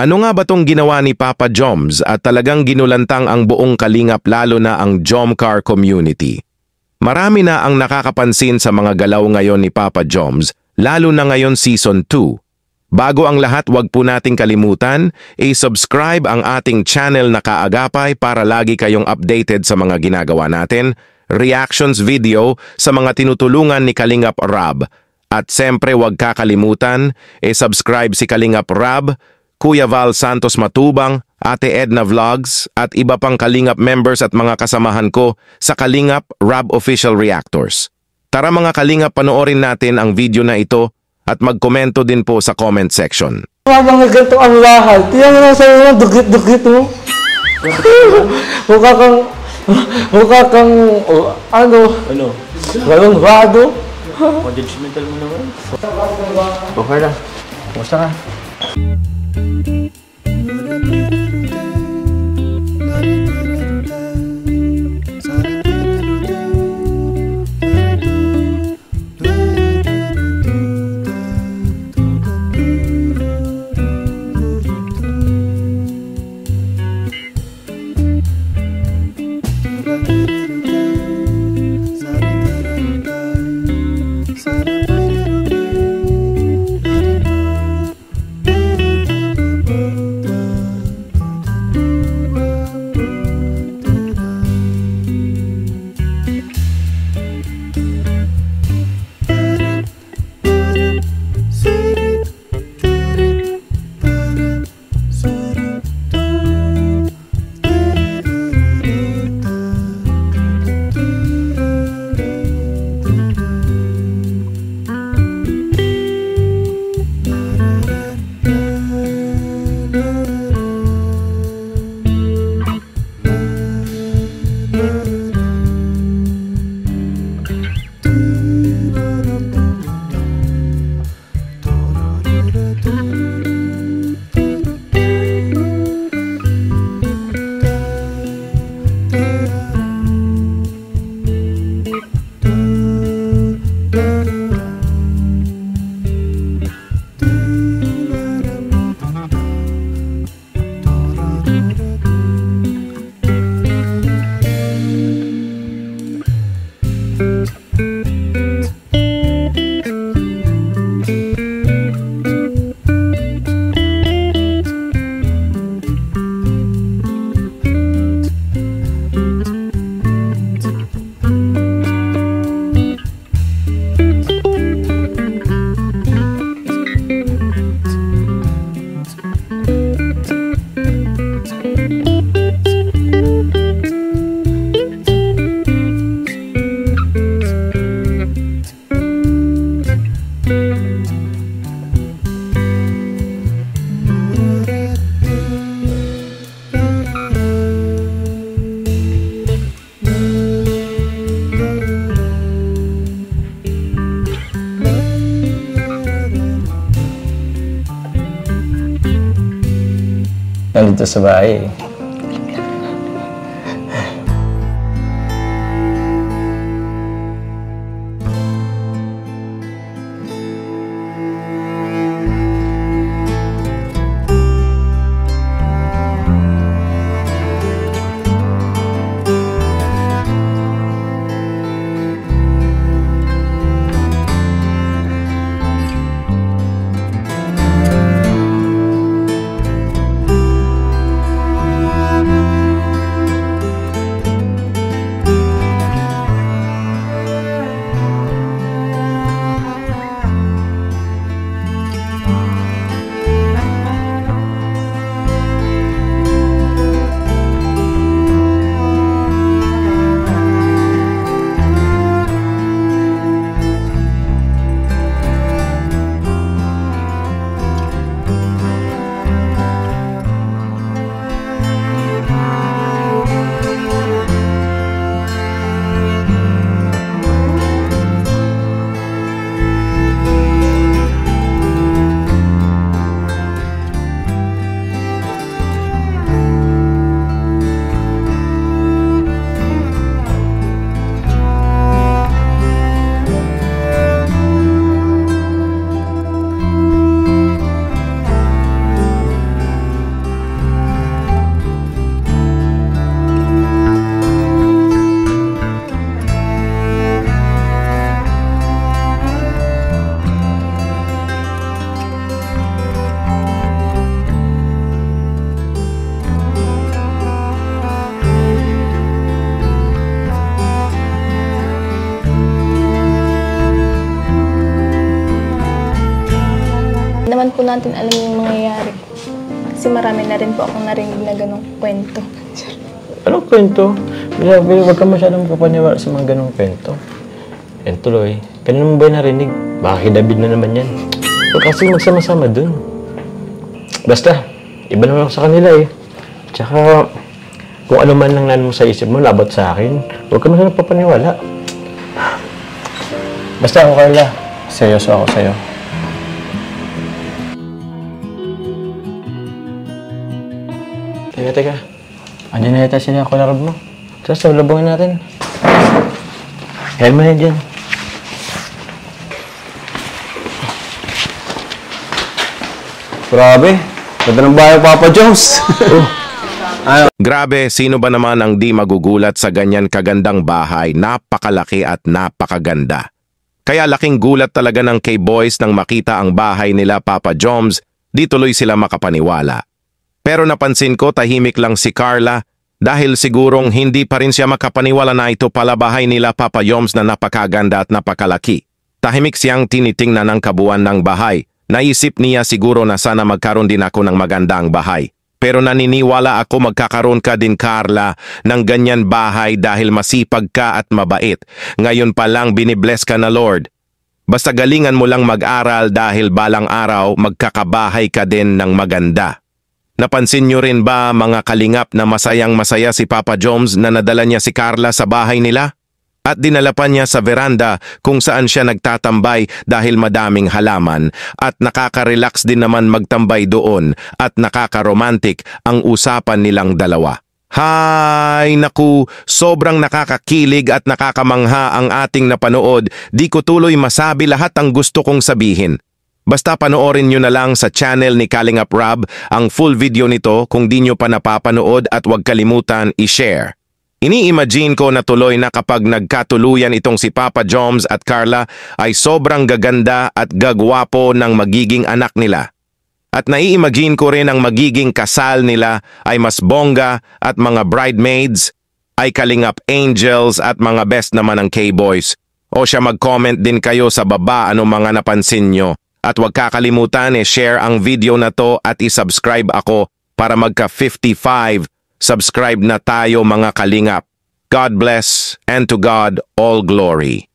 Ano nga ba tong ginawa ni Papa Joms at talagang ginulantang ang buong Kalingap lalo na ang Jomcar community? Marami na ang nakakapansin sa mga galaw ngayon ni Papa Joms, lalo na ngayon Season 2. Bago ang lahat, wag po nating kalimutan, i-subscribe ang ating channel na Kaagapay para lagi kayong updated sa mga ginagawa natin, reactions video sa mga tinutulungan ni Kalingap Rab. At siyempre wag kakalimutan, i-subscribe si Kalingap Rab, Kuya Val Santos Matubang, Ate Edna Vlogs, at iba pang Kalingap members at mga kasamahan ko sa Kalingap Rab Official Reactors. Tara mga Kalingap, panoorin natin ang video na ito at magkomento din po sa comment section. Habang ganito ang bahay, tiyan mo lang sa'yo yung dugit-dugit mo. mukha kang, galong rado. Judgmental mo naman. Okay lang. Kumusta ka? Nandito sa bahay. po natin alam yung mangyayari. Kasi marami na rin po akong narinig na ganong kwento. Anong kwento? Bila, wag ka masyadong kapaniwala sa mga ganong kwento. Yan tuloy. Kanina mo ba narinig? Baka kay David na naman yan. Huwag kasi magsama-sama dun. Basta, iba naman ako sa kanila eh. Tsaka, kung ano man lang nan mo sa isip mo, labot sa akin, huwag ka masyadong papaniwala. Basta ako, Carla. Seryoso ako sa'yo. Teka. Andiyan na yata sila ako narab mo. Tara, sabulabungin natin. Helm mo na dyan. Grabe. Ganda ng bahay, Papa Joms. Grabe, sino ba naman ang di magugulat sa ganyan kagandang bahay, napakalaki at napakaganda. Kaya laking gulat talaga ng K-Boys nang makita ang bahay nila Papa Joms, di tuloy sila makapaniwala. Pero napansin ko tahimik lang si Carla dahil sigurong hindi pa rin siya makapaniwala na ito pala bahay nila Papa Joms na napakaganda at napakalaki. Tahimik siyang tinitingnan ang kabuuan ng bahay. Naisip niya siguro na sana magkaroon din ako ng magandang bahay. Pero naniniwala ako magkakaroon ka din, Carla, ng ganyan bahay dahil masipag ka at mabait. Ngayon pa lang binibless ka na Lord. Basta galingan mo lang mag-aral dahil balang araw magkakabahay ka din ng maganda. Napansin niyo rin ba mga kalingap na masayang-masaya si Papa Joms na nadala niya si Carla sa bahay nila? At dinala pa niya sa veranda kung saan siya nagtatambay dahil madaming halaman at nakaka-relax din naman magtambay doon at nakaka-romantic ang usapan nilang dalawa. Hay, naku, sobrang nakakakilig at nakakamangha ang ating napanood, di ko tuloy masabi lahat ang gusto kong sabihin. Basta panoorin nyo na lang sa channel ni Kalingap Rob ang full video nito kung di nyo pa napapanood at huwag kalimutan i-share. Ini-imagine ko na tuloy na kapag nagkatuluyan itong si Papa Joms at Carla ay sobrang gaganda at gagwapo ng magiging anak nila. At nai-imagine ko rin ang magiging kasal nila ay mas bongga at mga bridesmaids ay Kalingap Angels at mga best naman ng K-Boys. O siya mag-comment din kayo sa baba ano mga napansin nyo. At huwag kakalimutan share ang video na to at i-subscribe ako para magka 55. Subscribe na tayo mga kalingap. God bless and to God all glory.